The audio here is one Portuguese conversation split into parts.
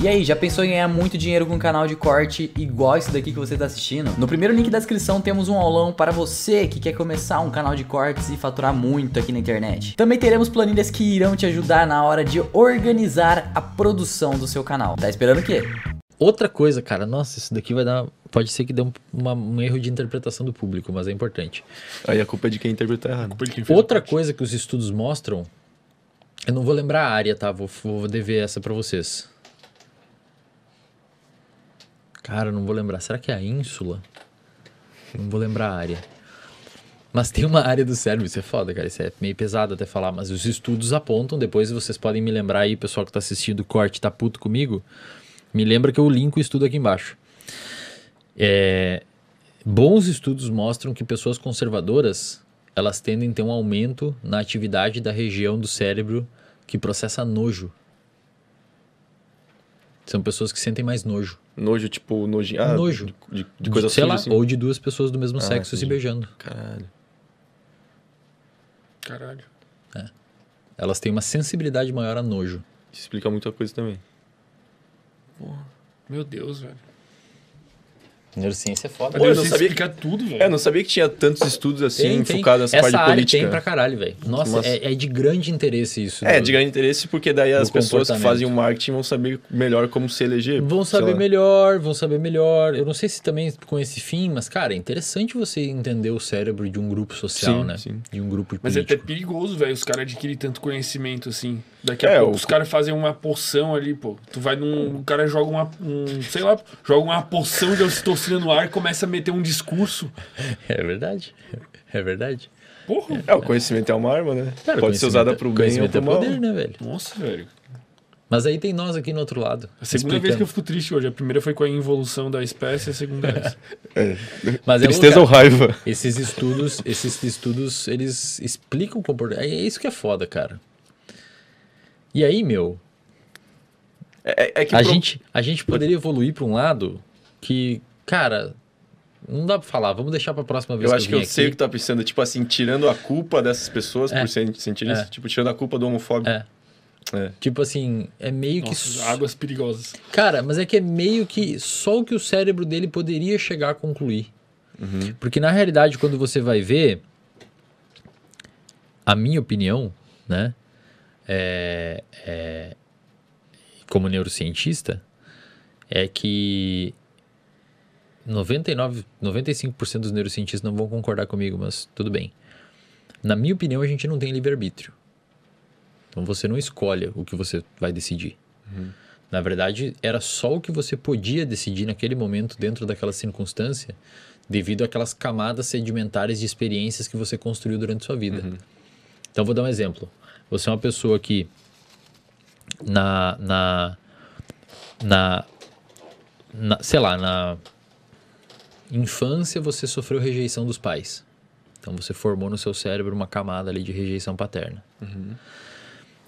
E aí, já pensou em ganhar muito dinheiro com um canal de corte igual esse daqui que você está assistindo? No primeiro link da descrição temos um aulão para você que quer começar um canal de cortes e faturar muito aqui na internet. Também teremos planilhas que irão te ajudar na hora de organizar a produção do seu canal. Tá esperando o quê? Outra coisa, cara, nossa, isso daqui vai dar... Pode ser que dê um erro de interpretação do público, mas é importante. Aí a culpa é de quem interpretou errado. Outra coisa que os estudos mostram... Eu não vou lembrar a área, tá? Vou dever essa pra vocês. Cara, eu não vou lembrar. Será que é a ínsula? Não vou lembrar a área. Mas tem uma área do cérebro, isso é foda, cara. Isso é meio pesado até falar, mas os estudos apontam, depois vocês podem me lembrar aí, pessoal que tá assistindo o corte, tá puto comigo, me lembra que eu linko o estudo aqui embaixo. Bons estudos mostram que pessoas conservadoras, elas tendem a ter um aumento na atividade da região do cérebro que processa nojo. São pessoas que sentem mais nojo. Nojo, tipo, nojinho. Nojo. De coisa sei lá, assim. ou de duas pessoas do mesmo sexo se beijando. Caralho. Elas têm uma sensibilidade maior a nojo. Isso explica muita coisa também. Porra. Meu Deus, velho. Neurociência é foda. Pô, eu não sabia explicar tudo, velho. Eu não sabia que tinha tantos estudos assim, focados nessa parte de área política. tem pra caralho, velho. Nossa, é de grande interesse isso. De grande interesse porque daí as pessoas que fazem o marketing vão saber melhor como se eleger. Vão saber melhor. Eu não sei se também com esse fim, mas, cara, é interessante você entender o cérebro de um grupo social, né? Sim. De um grupo político. Mas é até perigoso, velho, os caras adquirem tanto conhecimento assim. Daqui a pouco os caras fazem uma poção ali, pô. Tu vai num... O cara joga joga uma poção de ocitocina no ar e começa a meter um discurso. É verdade. É verdade. Porra. O conhecimento é uma arma, né? Cara, pode ser usada pro bem ou pro mal. Poder, né, velho? Nossa, velho. Mas aí tem nós aqui no outro lado. A segunda vez que eu fico triste hoje. A primeira foi com a involução da espécie, a segunda essa. Mas tristeza ou raiva? Esses estudos, eles explicam o comportamento. É isso que é foda, cara. E aí, meu... A gente poderia evoluir para um lado que, cara... Não dá pra falar, vamos deixar pra próxima vez. Eu acho que eu sei o que tá pensando, tipo assim, tirando a culpa dessas pessoas por sentir isso, tipo, tirando a culpa do homofóbico. Tipo assim, é meio que... Águas perigosas. Cara, mas é que é meio que só o que o cérebro dele poderia chegar a concluir. Porque na realidade, quando você vai ver, a minha opinião, né, como neurocientista, é que 95% dos neurocientistas não vão concordar comigo, mas tudo bem. Na minha opinião, a gente não tem livre-arbítrio. Então você não escolhe o que você vai decidir. Na verdade, era só o que você podia decidir naquele momento, dentro daquela circunstância, devido àquelas camadas sedimentares de experiências que você construiu durante a sua vida. Então, vou dar um exemplo. Você é uma pessoa que sei lá, na infância você sofreu rejeição dos pais. Então você formou no seu cérebro uma camada ali de rejeição paterna.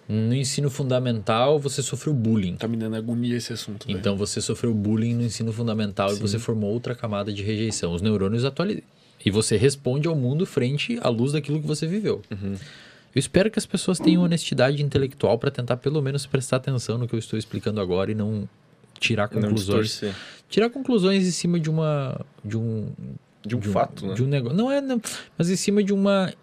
No ensino fundamental você sofreu bullying. Tá me dando agonia esse assunto. Então você sofreu bullying no ensino fundamental e você formou outra camada de rejeição. Os neurônios atualizam. E você responde ao mundo frente à luz daquilo que você viveu. Eu espero que as pessoas tenham honestidade intelectual para tentar pelo menos prestar atenção no que eu estou explicando agora e não tirar conclusões. Tirar conclusões em cima de um fato, né? De um negócio. Não, mas em cima de uma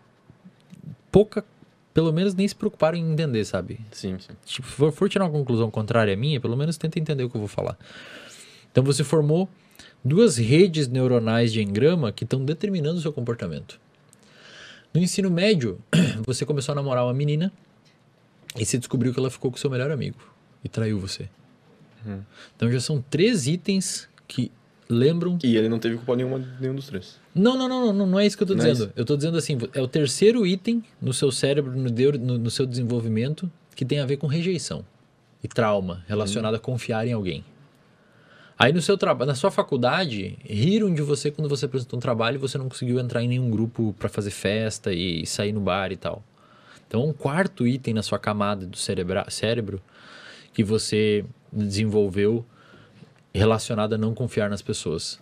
pouca, pelo menos nem se preocuparam em entender, sabe? Sim. Tipo, se for tirar uma conclusão contrária à minha, pelo menos tenta entender o que eu vou falar. Então você formou duas redes neuronais de engrama que estão determinando o seu comportamento. No ensino médio, você começou a namorar uma menina e você descobriu que ela ficou com o seu melhor amigo e traiu você. Então já são 3 itens que lembram... E ele não teve culpa nenhum dos 3. Não é isso que eu tô dizendo. Eu tô dizendo assim, é o terceiro item no seu cérebro, no seu desenvolvimento, que tem a ver com rejeição e trauma relacionado a confiar em alguém. Aí no seu trabalho, na sua faculdade, riram de você quando você apresentou um trabalho e você não conseguiu entrar em nenhum grupo para fazer festa e sair no bar e tal. Então um quarto item na sua camada do cérebro que você desenvolveu relacionado a não confiar nas pessoas.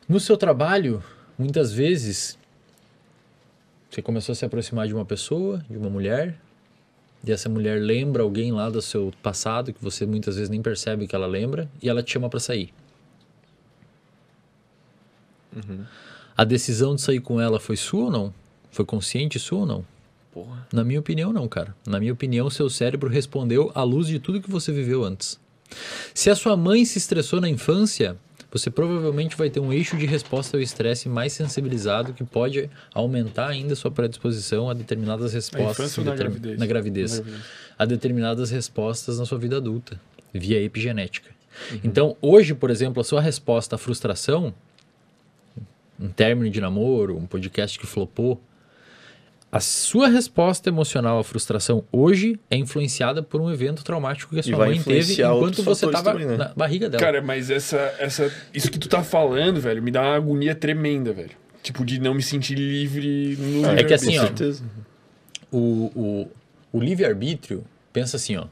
No seu trabalho, muitas vezes, você começou a se aproximar de uma pessoa, de uma mulher, e essa mulher lembra alguém lá do seu passado, que você muitas vezes nem percebe que ela lembra, e ela te chama pra sair. A decisão de sair com ela foi sua ou não? Foi consciente sua ou não? Porra. Na minha opinião, não, cara. Na minha opinião, seu cérebro respondeu à luz de tudo que você viveu antes. Se a sua mãe se estressou na infância, você provavelmente vai ter um eixo de resposta ao estresse mais sensibilizado que pode aumentar ainda a sua predisposição a determinadas respostas ou na gravidez? Na gravidez. A determinadas respostas na sua vida adulta, via epigenética. Então, hoje, por exemplo, a sua resposta à frustração, um término de namoro, um podcast que flopou, a sua resposta emocional à frustração hoje é influenciada por um evento traumático que a sua mãe teve enquanto você estava na barriga dela. Cara, mas isso que tu tá falando, velho, me dá uma agonia tremenda, velho. Tipo, de não me sentir livre no É que assim, ó, certeza. o livre-arbítrio, pensa assim, ó.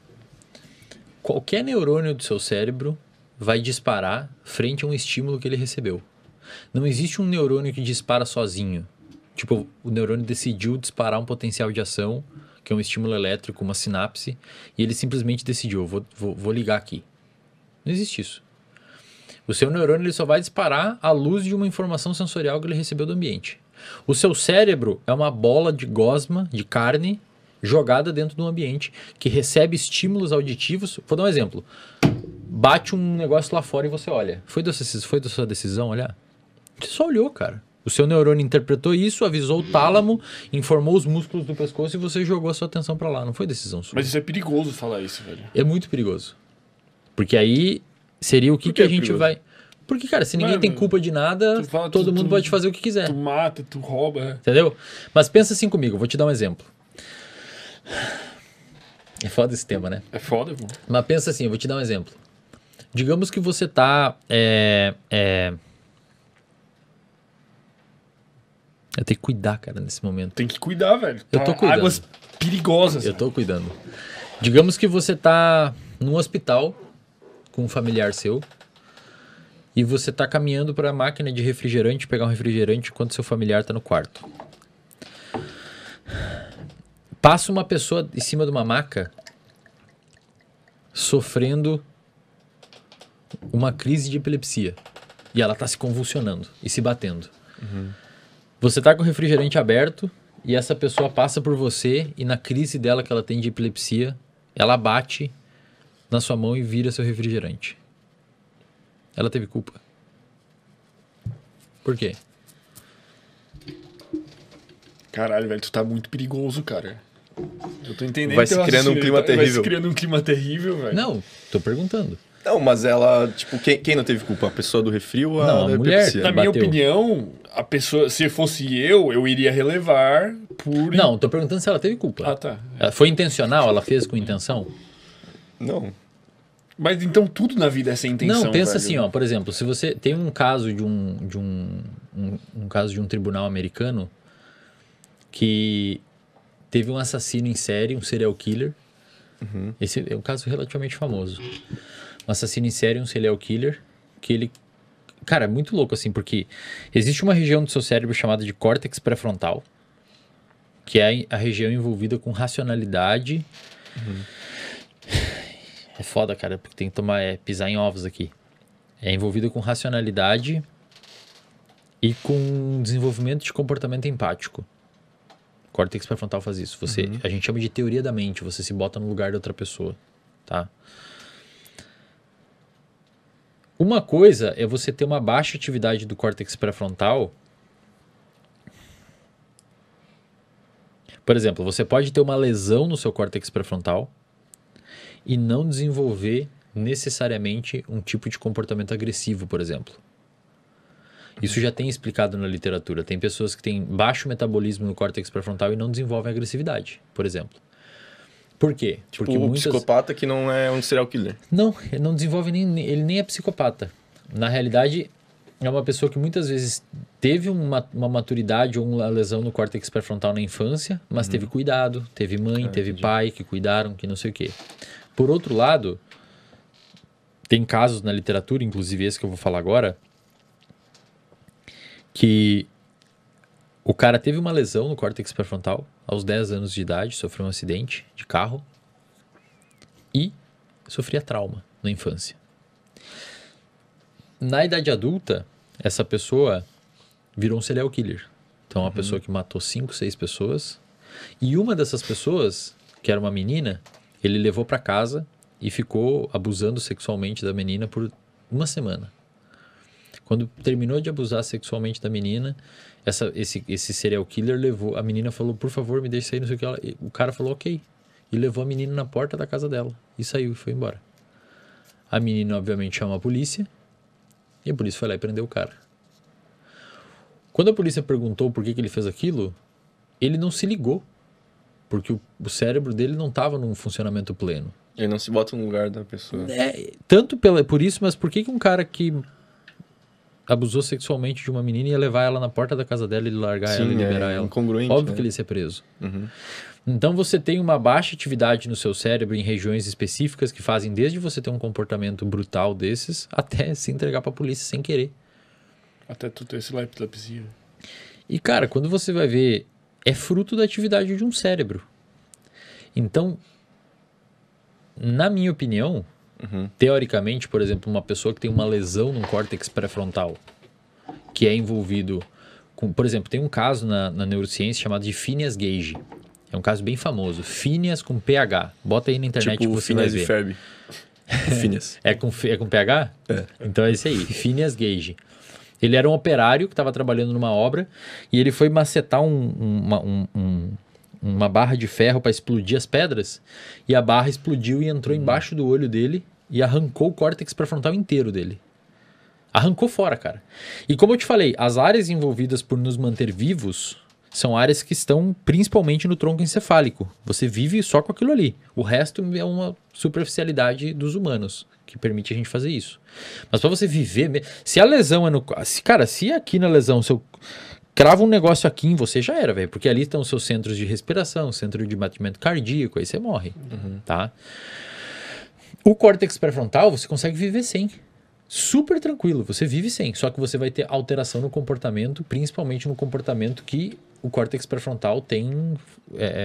Qualquer neurônio do seu cérebro vai disparar frente a um estímulo que ele recebeu. Não existe um neurônio que dispara sozinho. Tipo, o neurônio decidiu disparar um potencial de ação, que é um estímulo elétrico, uma sinapse, e ele simplesmente decidiu, vou ligar aqui. Não existe isso. O seu neurônio ele só vai disparar à luz de uma informação sensorial que ele recebeu do ambiente. O seu cérebro é uma bola de gosma, de carne, jogada dentro do ambiente, que recebe estímulos auditivos. Vou dar um exemplo. Bate um negócio lá fora e você olha. Foi da sua decisão olhar? Você só olhou, cara. O seu neurônio interpretou isso, avisou o tálamo, informou os músculos do pescoço e você jogou a sua atenção pra lá. Não foi decisão sua. Mas isso é perigoso falar isso, velho. É muito perigoso. Porque aí seria o que a gente vai... Porque, cara, se ninguém tem culpa de nada, todo mundo pode fazer o que quiser. Tu mata, tu rouba. Entendeu? Mas pensa assim comigo, vou te dar um exemplo. É foda esse tema, né? É foda, pô. Mas pensa assim, eu vou te dar um exemplo. Digamos que você tá... Eu tenho que cuidar, cara, nesse momento. Tem que cuidar, velho. Eu tô cuidando. Águas perigosas. Eu tô cuidando. Digamos que você tá num hospital com um familiar seu e você tá caminhando para a máquina de refrigerante, pegar um refrigerante enquanto seu familiar tá no quarto. Passa uma pessoa em cima de uma maca sofrendo uma crise de epilepsia e ela tá se convulsionando e se batendo. Você tá com o refrigerante aberto e essa pessoa passa por você e na crise dela que ela tem de epilepsia, ela bate na sua mão e vira seu refrigerante. Ela teve culpa. Por quê? Caralho, velho, tu tá muito perigoso, cara. Eu tô entendendo. Vai se criando um clima terrível. Vai se criando um clima terrível, velho. Não, tô perguntando. Não, mas ela, tipo, quem não teve culpa? A pessoa do refri ou Não, a a mulher. epilepsia? Na minha bateu. opinião, a pessoa, se fosse eu iria relevar por... Não, tô perguntando se ela teve culpa. Ah, tá. Ela foi intencional? Ela fez com intenção? Não. Mas então tudo na vida é sem intenção, Não, pensa velho. assim, ó, por exemplo, se você tem um caso de um caso de um tribunal americano que teve um assassino em série, um serial killer. Esse é um caso relativamente famoso. Um assassino em série, um serial killer, que ele... Cara, é muito louco assim, porque existe uma região do seu cérebro chamada de córtex pré-frontal, que é a região envolvida com racionalidade. É foda, cara, porque tem que pisar em ovos aqui. É envolvida com racionalidade e com desenvolvimento de comportamento empático. O córtex pré-frontal faz isso. A gente chama de teoria da mente. Você se bota no lugar de outra pessoa, tá? Uma coisa é você ter uma baixa atividade do córtex pré-frontal. Por exemplo, você pode ter uma lesão no seu córtex pré-frontal e não desenvolver necessariamente um tipo de comportamento agressivo, por exemplo. Isso já tem explicado na literatura. Tem pessoas que têm baixo metabolismo no córtex pré-frontal e não desenvolvem agressividade, por exemplo. Por quê? Tipo, porque psicopata que não é um serial killer. Não, ele não desenvolve ele nem é psicopata. Na realidade, é uma pessoa que muitas vezes teve uma maturidade ou uma lesão no córtex pré-frontal na infância, mas teve cuidado, teve mãe, teve pai que cuidaram, que não sei o quê. Por outro lado, tem casos na literatura, inclusive esse que eu vou falar agora, que o cara teve uma lesão no córtex pré-frontal aos 10 anos de idade, sofreu um acidente de carro e sofria trauma na infância. Na idade adulta, essa pessoa virou um serial killer. Então, uma pessoa que matou 5, 6 pessoas. E uma dessas pessoas, que era uma menina, ele levou para casa e ficou abusando sexualmente da menina por 1 semana. Quando terminou de abusar sexualmente da menina, esse serial killer levou... A menina falou, por favor, me deixe sair, não sei o que. O cara falou, ok. E levou a menina na porta da casa dela. E saiu e foi embora. A menina, obviamente, chamou a polícia. E a polícia foi lá e prendeu o cara. Quando a polícia perguntou por que ele fez aquilo, ele não se ligou. Porque o cérebro dele não estava num funcionamento pleno. Ele não se bota no lugar da pessoa. Tanto por isso, mas por que um cara que abusou sexualmente de uma menina ia levar ela na porta da casa dela e largar ela e liberar ela? Incongruente, Óbvio que ele ia ser preso. Então você tem uma baixa atividade no seu cérebro em regiões específicas que fazem desde você ter um comportamento brutal desses até se entregar pra polícia sem querer. Até tu ter esse epilepsia. E cara, quando você vai ver, é fruto da atividade de um cérebro. Então, na minha opinião, teoricamente, por exemplo, uma pessoa que tem uma lesão no córtex pré-frontal, que é envolvido com... Por exemplo, tem um caso na neurociência chamado de Phineas Gage. É um caso bem famoso. Phineas com PH. Bota aí na internet tipo que você vai ver. Ferb. Phineas. É com PH? É. Então é esse aí. Phineas Gage. Ele era um operário que estava trabalhando numa obra e ele foi macetar uma barra de ferro para explodir as pedras e a barra explodiu e entrou embaixo do olho dele e arrancou o córtex pré-frontal inteiro dele. Arrancou fora, cara. E como eu te falei, as áreas envolvidas por nos manter vivos são áreas que estão principalmente no tronco encefálico. Você vive só com aquilo ali. O resto é uma superficialidade dos humanos que permite a gente fazer isso. Mas para você viver... Se a lesão é no... Cara, se aqui na lesão, se eu cravo um negócio aqui em você, já era, velho. Porque ali estão os seus centros de respiração, centro de batimento cardíaco, aí você morre, tá? O córtex pré-frontal, você consegue viver sem. Super tranquilo, você vive sem. Só que você vai ter alteração no comportamento, principalmente no comportamento que o córtex pré-frontal tem...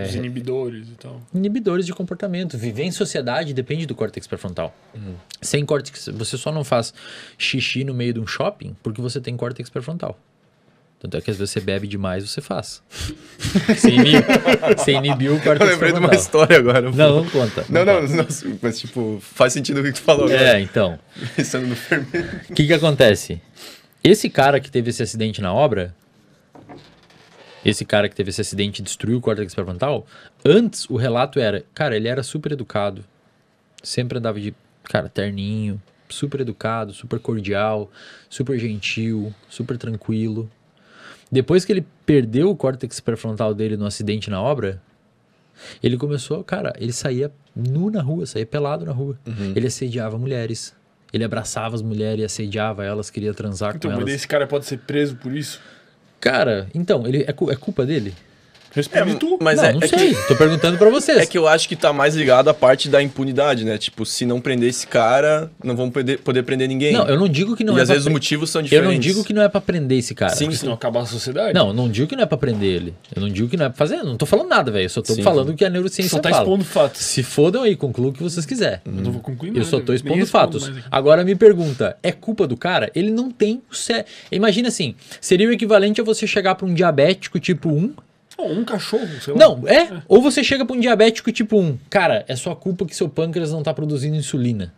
Os inibidores e tal. Inibidores de comportamento. Viver em sociedade depende do córtex pré-frontal. Sem córtex, você só não faz xixi no meio de um shopping porque você tem córtex pré-frontal. Tanto é que às vezes você bebe demais, você faz. Você inibiu o córtex pré-frontal. Eu lembrei de uma história agora. Não conta. Não, mas tipo, faz sentido o que tu falou agora. Então. Pensando no fermento. O que acontece? Esse cara que teve esse acidente na obra, esse cara que teve esse acidente e destruiu o córtex pré-frontal, antes o relato era, cara, ele era super educado, sempre andava de, cara, terninho, super educado, super cordial, super gentil, super tranquilo. Depois que ele perdeu o córtex pré-frontal dele no acidente na obra, ele começou, cara, ele saía nu na rua, saía pelado na rua. Ele assediava mulheres, ele abraçava as mulheres e assediava elas, queria transar com elas. Então, mas esse cara pode ser preso por isso? Cara, então, ele é culpa dele? Responde tu. Mas não sei. Tô perguntando pra vocês. É que eu acho que tá mais ligado à parte da impunidade, né? Tipo, se não prender esse cara, não vão poder prender ninguém. Não, eu não digo que não e é às vezes os motivos são Eu diferentes. não digo que não é pra prender esse cara. Sim, Porque senão acabar a sociedade. Não, não digo que não é pra prender ele. Eu não digo que não é pra fazer. Não tô falando nada, velho. Eu só tô falando o que a neurociência Só tá fala. expondo fatos. Se fodam aí, concluam o que vocês quiserem. Eu não vou concluir nada. Eu só tô nem expondo respondo fatos. mais aqui. Agora me pergunta, é culpa do cara? Ele não tem o cérebro. Imagina assim, seria o equivalente a você chegar pra um diabético tipo 1. Ou um cachorro, sei lá. Não, ou você chega pra um diabético tipo 1. Cara, é sua culpa que seu pâncreas não tá produzindo insulina.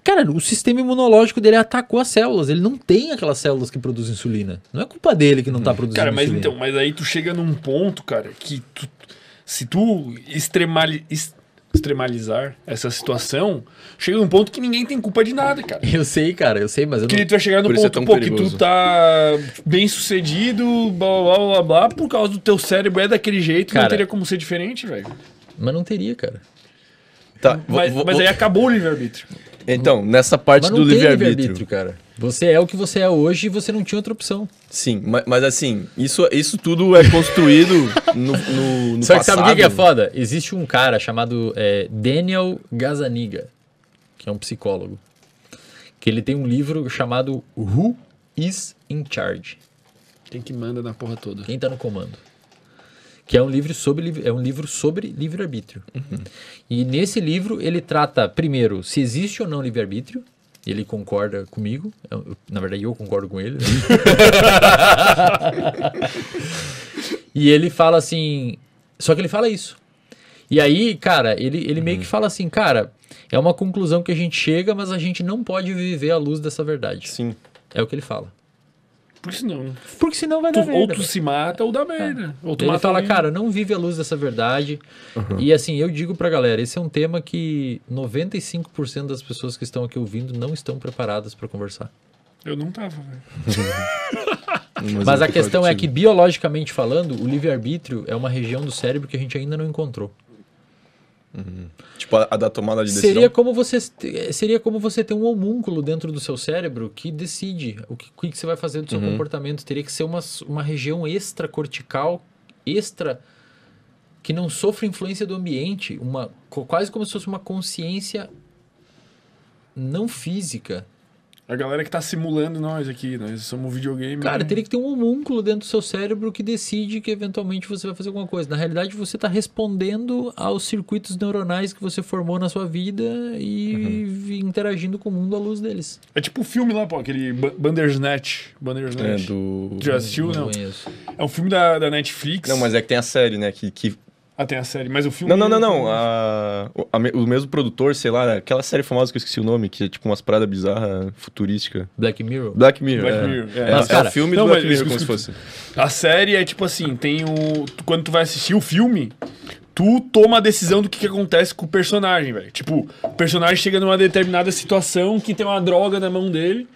Cara, o sistema imunológico dele atacou as células. Ele não tem aquelas células que produzem insulina. Não é culpa dele que não tá produzindo Cara, mas insulina. então, mas aí tu chega num ponto, cara, que se tu extremalizar essa situação, chega num ponto que ninguém tem culpa de nada, cara. Eu sei, cara, mas eu Que não... tu vai chegar no Por isso é ponto, tão pô, que perigoso. tu tá bem sucedido, blá, blá, blá, blá, por causa do teu cérebro é daquele jeito, Cara, não teria como ser diferente, velho. Mas não teria, cara. Tá, Mas aí acabou o livre-arbítrio. Então, nessa parte Mas do não tem livre-arbítrio. livre-arbítrio, cara. Você é o que você é hoje e você não tinha outra opção. Sim, mas assim, isso tudo é construído no Só que passado. sabe o que é foda? Existe um cara chamado Daniel Gazzaniga, que é um psicólogo, que ele tem um livro chamado Who is in Charge? Quem que manda na porra toda? Quem tá no comando? que é um livro sobre livre-arbítrio. E nesse livro ele trata, primeiro, se existe ou não livre-arbítrio. Ele concorda comigo. Na verdade, eu concordo com ele. Né? E ele fala assim... Só que ele fala isso. E aí, cara, ele meio que fala assim, cara, é uma conclusão que a gente chega, mas a gente não pode viver à luz dessa verdade. Sim. É o que ele fala. Porque senão vai dar merda. Ou tu se mata ou dá merda. Ou tu ele mata fala, alguém. cara, não vive à luz dessa verdade. E assim, eu digo pra galera, esse é um tema que 95% das pessoas que estão aqui ouvindo não estão preparadas pra conversar. Eu não tava, velho. Mas a questão é que, biologicamente falando, o livre-arbítrio é uma região do cérebro que a gente ainda não encontrou. Tipo, a da tomada de decisão. Seria como você ter um homúnculo dentro do seu cérebro que decide o que você vai fazer do seu comportamento. Teria que ser uma região extracortical, que não sofre influência do ambiente, quase como se fosse uma consciência não física. A galera que tá simulando nós aqui, nós somos um videogame. Cara, teria que ter um homúnculo dentro do seu cérebro que decide que eventualmente você vai fazer alguma coisa. Na realidade, você tá respondendo aos circuitos neuronais que você formou na sua vida e interagindo com o mundo à luz deles. É tipo o filme lá, pô, aquele Bandersnatch. Já assistiu? Não. É um filme da Netflix. Não, mas é que tem a série, né, que... Ah, tem a série, mas o filme... Não. O mesmo produtor, sei lá, aquela série famosa que eu esqueci o nome, que é tipo umas paradas bizarras, futurística. Black Mirror. Black Mirror. Mas, cara, é o filme do Black Mirror, como se fosse. A série é tipo assim, quando tu vai assistir o filme, tu toma a decisão do que acontece com o personagem, velho. Tipo, o personagem chega numa determinada situação que tem uma droga na mão dele...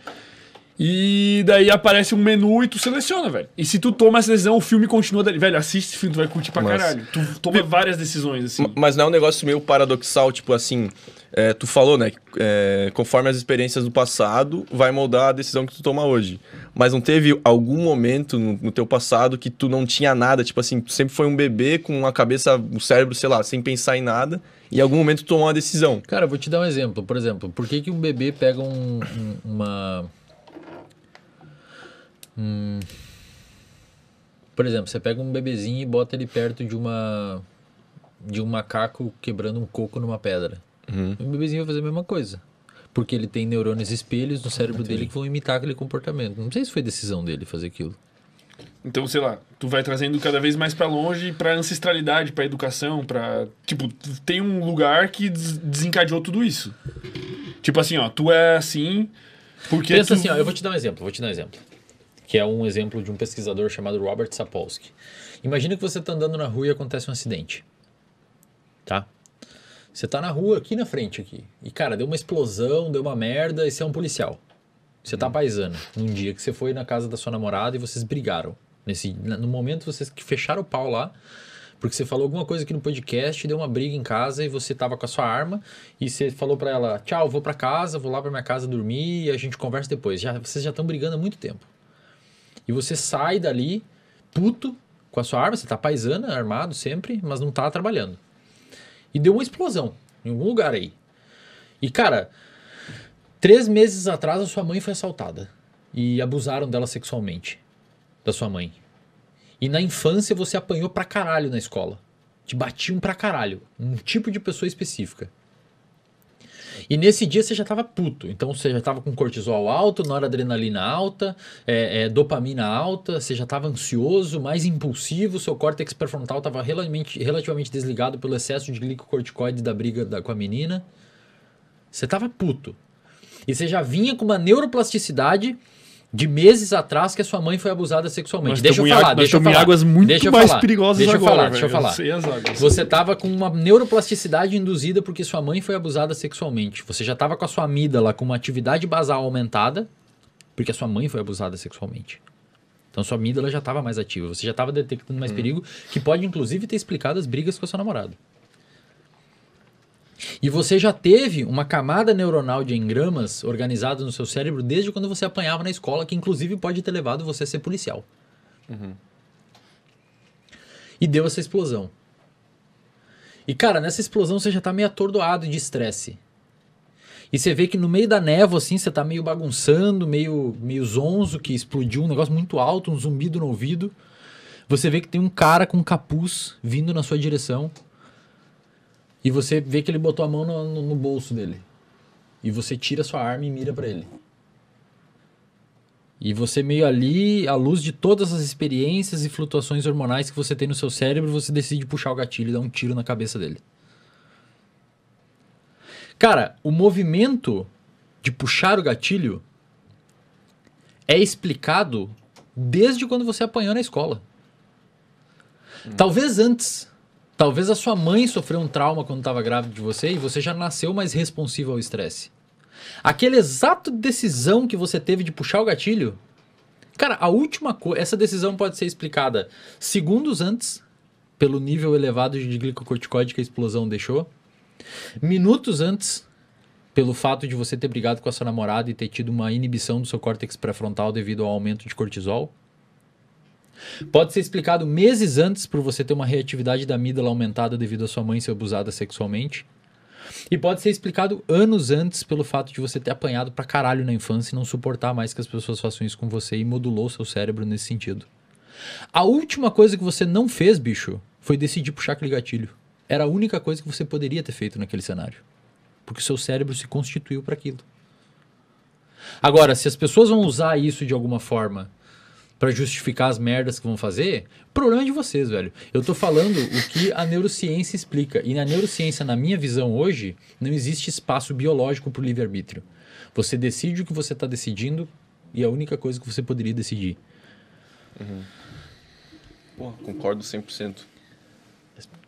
E daí aparece um menu e tu seleciona, velho. E se tu toma essa decisão, o filme continua dali. Velho, assiste esse filme, tu vai curtir pra caralho. Tu toma várias decisões, assim. Mas não é um negócio meio paradoxal, tipo assim... tu falou, né? Conforme as experiências do passado, vai moldar a decisão que tu toma hoje. Mas não teve algum momento no teu passado que tu não tinha nada? Tipo assim, tu sempre foi um bebê com a cabeça, um cérebro, sei lá, sem pensar em nada. E em algum momento tu tomou uma decisão. Cara, eu vou te dar um exemplo. Por exemplo, por que um bebê pega Por exemplo, você pega um bebezinho e bota ele perto de um macaco quebrando um coco numa pedra. O bebezinho vai fazer a mesma coisa. Porque ele tem neurônios espelhos no cérebro dele que vão imitar aquele comportamento. Não sei se foi decisão dele fazer aquilo. Então, sei lá, tu vai trazendo cada vez mais pra longe, pra ancestralidade, pra educação, pra... Tipo, tem um lugar que desencadeou tudo isso. Tipo assim, ó, tu é assim... Porque pensa assim, ó, eu vou te dar um exemplo. Que é um exemplo de um pesquisador chamado Robert Sapolsky. Imagina que você está andando na rua e acontece um acidente. Tá? Você está na rua, aqui na frente, aqui. E, cara, deu uma explosão, deu uma merda, e você é um policial. Você tá paisano. Num dia que você foi na casa da sua namorada e vocês brigaram. No momento vocês fecharam o pau lá, porque você falou alguma coisa aqui no podcast, deu uma briga em casa e você tava com a sua arma e você falou pra ela, tchau, vou pra casa, vou lá pra minha casa dormir e a gente conversa depois. Vocês já estão brigando há muito tempo. E você sai dali, puto, com a sua arma, você tá paisana, armado sempre, mas não tá trabalhando. E deu uma explosão em algum lugar aí. E, cara, 3 meses atrás a sua mãe foi assaltada. E abusaram dela sexualmente, da sua mãe. E na infância você apanhou pra caralho na escola. Te batiam pra caralho. Um tipo de pessoa específica. E nesse dia você já estava puto, então você já estava com cortisol alto, noradrenalina alta, dopamina alta, você já estava ansioso, mais impulsivo, seu córtex pré-frontal estava relativamente desligado pelo excesso de glicocorticoide da briga com a menina. Você estava puto. E você já vinha com uma neuroplasticidade de meses atrás que a sua mãe foi abusada sexualmente. Deixa eu falar. Águas muito mais perigosas agora. Deixa eu falar. Você estava com uma neuroplasticidade induzida porque sua mãe foi abusada sexualmente. Você já estava com a sua amígdala com uma atividade basal aumentada porque a sua mãe foi abusada sexualmente. Então sua amígdala já estava mais ativa. Você já estava detectando mais perigo, que pode inclusive ter explicado as brigas com a sua namorada. E você já teve uma camada neuronal de engramas organizada no seu cérebro desde quando você apanhava na escola, que inclusive pode ter levado você a ser policial. E deu essa explosão. E, cara, nessa explosão você já tá meio atordoado de estresse. E você vê que no meio da névoa, assim, você tá meio bagunçando, meio zonzo, que explodiu um negócio muito alto, um zumbido no ouvido. Você vê que tem um cara com um capuz vindo na sua direção e você vê que ele botou a mão no bolso dele. E você tira sua arma e mira pra ele. E você meio ali, à luz de todas as experiências e flutuações hormonais que você tem no seu cérebro, você decide puxar o gatilho e dar um tiro na cabeça dele. Cara, o movimento de puxar o gatilho é explicado desde quando você apanhou na escola. Talvez antes. Talvez a sua mãe sofreu um trauma quando estava grávida de você e você já nasceu mais responsivo ao estresse. Aquele exato decisão que você teve de puxar o gatilho, cara, a última coisa, essa decisão pode ser explicada segundos antes, pelo nível elevado de glicocorticoide que a explosão deixou, minutos antes, pelo fato de você ter brigado com a sua namorada e ter tido uma inibição do seu córtex pré-frontal devido ao aumento de cortisol. Pode ser explicado meses antes por você ter uma reatividade da amígdala aumentada devido a sua mãe ser abusada sexualmente. E pode ser explicado anos antes pelo fato de você ter apanhado pra caralho na infância e não suportar mais que as pessoas façam isso com você e modulou seu cérebro nesse sentido. A última coisa que você não fez, bicho, foi decidir puxar aquele gatilho. Era a única coisa que você poderia ter feito naquele cenário. Porque o seu cérebro se constituiu para aquilo. Agora, se as pessoas vão usar isso de alguma forma para justificar as merdas que vão fazer, o problema é de vocês, velho. Eu tô falando o que a neurociência explica. E na neurociência, na minha visão hoje, não existe espaço biológico pro livre-arbítrio. Você decide o que você tá decidindo e é a única coisa que você poderia decidir. Pô, concordo 100%.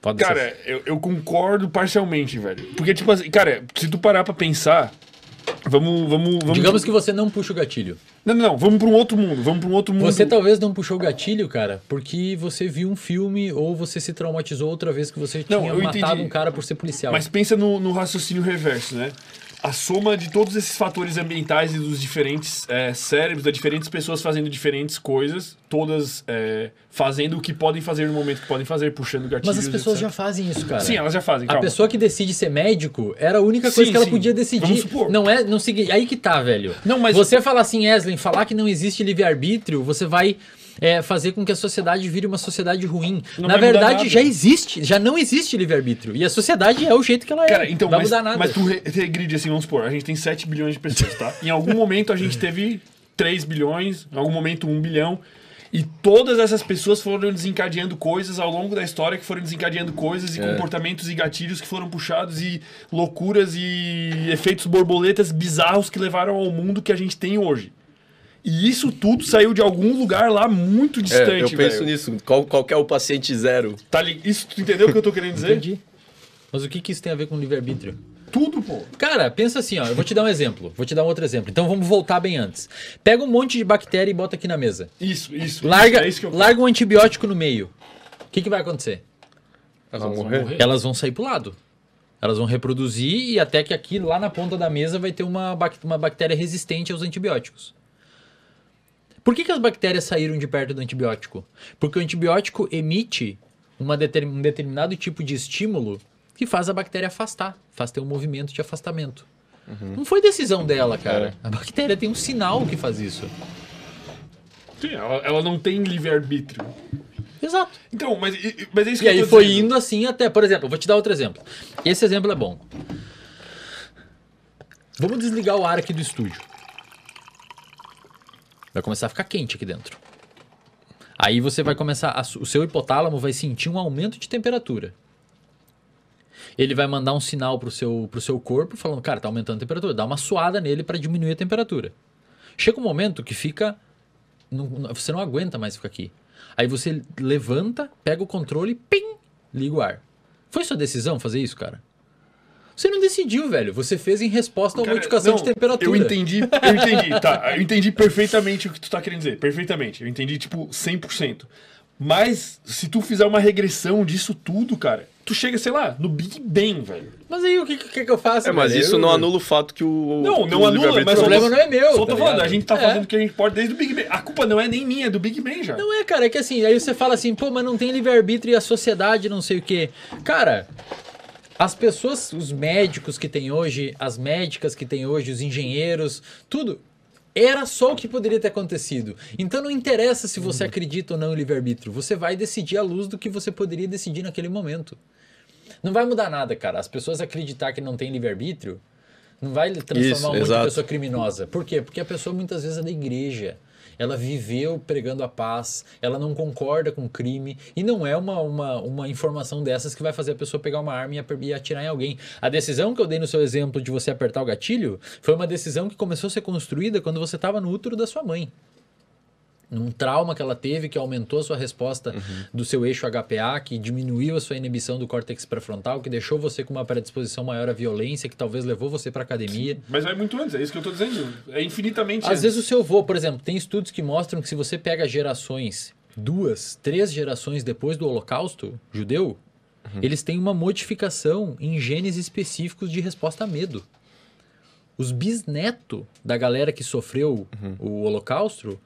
Pode Cara, ser. eu concordo parcialmente, velho. Porque, tipo assim, cara, se tu parar pra pensar, vamos... Digamos que você não puxa o gatilho. Não, vamos pra um outro mundo, Você talvez não puxou o gatilho, cara, porque você viu um filme ou você se traumatizou outra vez que você tinha matado um cara por ser policial. Mas pensa no raciocínio reverso, né? A soma de todos esses fatores ambientais e dos diferentes cérebros, das diferentes pessoas fazendo diferentes coisas, todas fazendo o que podem fazer no momento que podem fazer, puxando gatilhos, Mas as pessoas etc. já fazem isso, cara. Sim, elas já fazem, calma. A pessoa que decide ser médico era a única coisa que ela podia decidir. Vamos supor. Não é, não seguir. Aí que tá, velho. Não, mas você falar assim, Eslen, falar que não existe livre-arbítrio, você vai fazer com que a sociedade vire uma sociedade ruim. Não Na vai mudar verdade, nada. já não existe livre-arbítrio. E a sociedade é o jeito que ela é. Cara, então, não vai mudar nada. Mas tu regride assim, vamos supor, a gente tem 7 bilhões de pessoas, tá? Em algum momento a gente teve 3 bilhões, em algum momento 1 bilhão. E todas essas pessoas foram desencadeando coisas ao longo da história, que foram desencadeando coisas e comportamentos e gatilhos que foram puxados e loucuras e efeitos borboletas bizarros que levaram ao mundo que a gente tem hoje. E isso tudo saiu de algum lugar lá muito distante, eu penso nisso. Qual que é o paciente zero? Isso, tu entendeu o que eu tô querendo dizer? Entendi. Mas o que isso tem a ver com livre-arbítrio? Tudo, pô. Cara, pensa assim, ó. Eu vou te dar um exemplo. Vou te dar um outro exemplo. Então vamos voltar bem antes. Pega um monte de bactéria e bota aqui na mesa. Isso. Larga, É isso que eu... larga um antibiótico no meio. O que vai acontecer? Elas vão morrer? Elas vão sair pro lado. Elas vão reproduzir e até que aqui, lá na ponta da mesa, vai ter uma bactéria resistente aos antibióticos. Por que as bactérias saíram de perto do antibiótico? Porque o antibiótico emite um determinado tipo de estímulo que faz a bactéria afastar, faz ter um movimento de afastamento. Não foi decisão dela, cara. A bactéria tem um sinal que faz isso. Sim, ela não tem livre-arbítrio. Exato. Então, mas é isso que E eu tô aí foi dizendo. indo assim até... Por exemplo, eu vou te dar outro exemplo. Esse exemplo é bom. Vamos desligar o ar aqui do estúdio. Vai começar a ficar quente aqui dentro. Aí você vai começar... O seu hipotálamo vai sentir um aumento de temperatura. Ele vai mandar um sinal pro seu corpo falando, cara, tá aumentando a temperatura. Dá uma suada nele para diminuir a temperatura. Chega um momento que fica... você não aguenta mais ficar aqui. Aí você levanta, pega o controle, pim, liga o ar. Foi sua decisão fazer isso, cara? Você não decidiu, velho. Você fez em resposta a uma modificação de temperatura. Eu entendi, tá. Eu entendi perfeitamente o que tu tá querendo dizer. Perfeitamente. Eu entendi, tipo, 100%. Mas, se tu fizer uma regressão disso tudo, cara, tu chega, sei lá, no Big Bang, velho. Mas aí o que eu faço, mas velho? isso não anula o fato que o... Não que o anula, mas o problema não é meu, Só tá tô falando, ligado? a gente tá fazendo o que a gente pode desde o Big Bang. A culpa não é nem minha, é do Big Bang já. Não é, cara. É que assim, aí você fala assim, pô, mas não tem livre-arbítrio e a sociedade não sei o quê. Cara... As pessoas, os médicos que tem hoje, as médicas que tem hoje, os engenheiros, tudo, Era só o que poderia ter acontecido. Então não interessa se você acredita ou não em livre-arbítrio. Você vai decidir à luz do que você poderia decidir naquele momento. Não vai mudar nada, cara. As pessoas acreditar que não tem livre-arbítrio não vai transformar uma outra pessoa criminosa. Por quê? Porque a pessoa muitas vezes é da igreja. Ela viveu pregando a paz, ela não concorda com o crime, e não é uma informação dessas que vai fazer a pessoa pegar uma arma e atirar em alguém. A decisão que eu dei no seu exemplo de você apertar o gatilho foi uma decisão que começou a ser construída quando você estava no útero da sua mãe. Num trauma que ela teve, que aumentou a sua resposta do seu eixo HPA, que diminuiu a sua inibição do córtex pré-frontal, que deixou você com uma predisposição maior à violência, que talvez levou você para academia. Sim, mas vai muito antes, é isso que eu tô dizendo. É infinitamente Às vezes o seu avô, por exemplo, tem estudos que mostram que se você pega gerações, 2, 3 gerações depois do Holocausto judeu, eles têm uma modificação em genes específicos de resposta a medo. Os bisnetos da galera que sofreu o Holocausto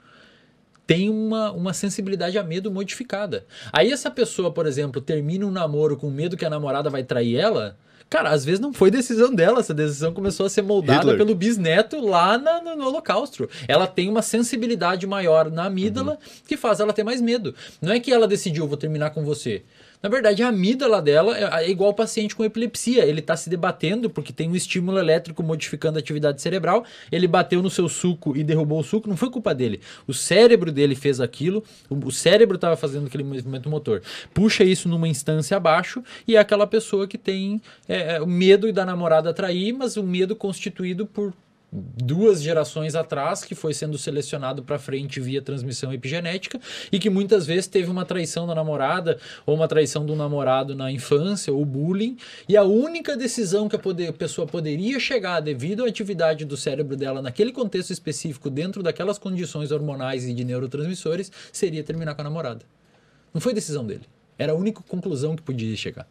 tem uma sensibilidade a medo modificada. Aí essa pessoa, por exemplo, termina um namoro com medo que a namorada vai trair ela. Cara, às vezes não foi decisão dela. Essa decisão começou a ser moldada pelo bisneto lá no Holocausto. Ela tem uma sensibilidade maior na amígdala que faz ela ter mais medo. Não é que ela decidiu, vou terminar com você. Na verdade, a amígdala dela é igual o paciente com epilepsia. Ele está se debatendo porque tem um estímulo elétrico modificando a atividade cerebral. Ele bateu no seu suco e derrubou o suco. Não foi culpa dele. O cérebro dele fez aquilo. O cérebro estava fazendo aquele movimento motor. Puxa isso numa instância abaixo e é aquela pessoa que tem o medo da namorada trair, mas o medo constituído por 2 gerações atrás, que foi sendo selecionado para frente via transmissão epigenética e que muitas vezes teve uma traição da namorada ou uma traição do namorado na infância ou bullying, e a única decisão que a pessoa poderia chegar devido à atividade do cérebro dela naquele contexto específico, dentro daquelas condições hormonais e de neurotransmissores, seria terminar com a namorada. Não foi decisão dele. Era a única conclusão que podia chegar.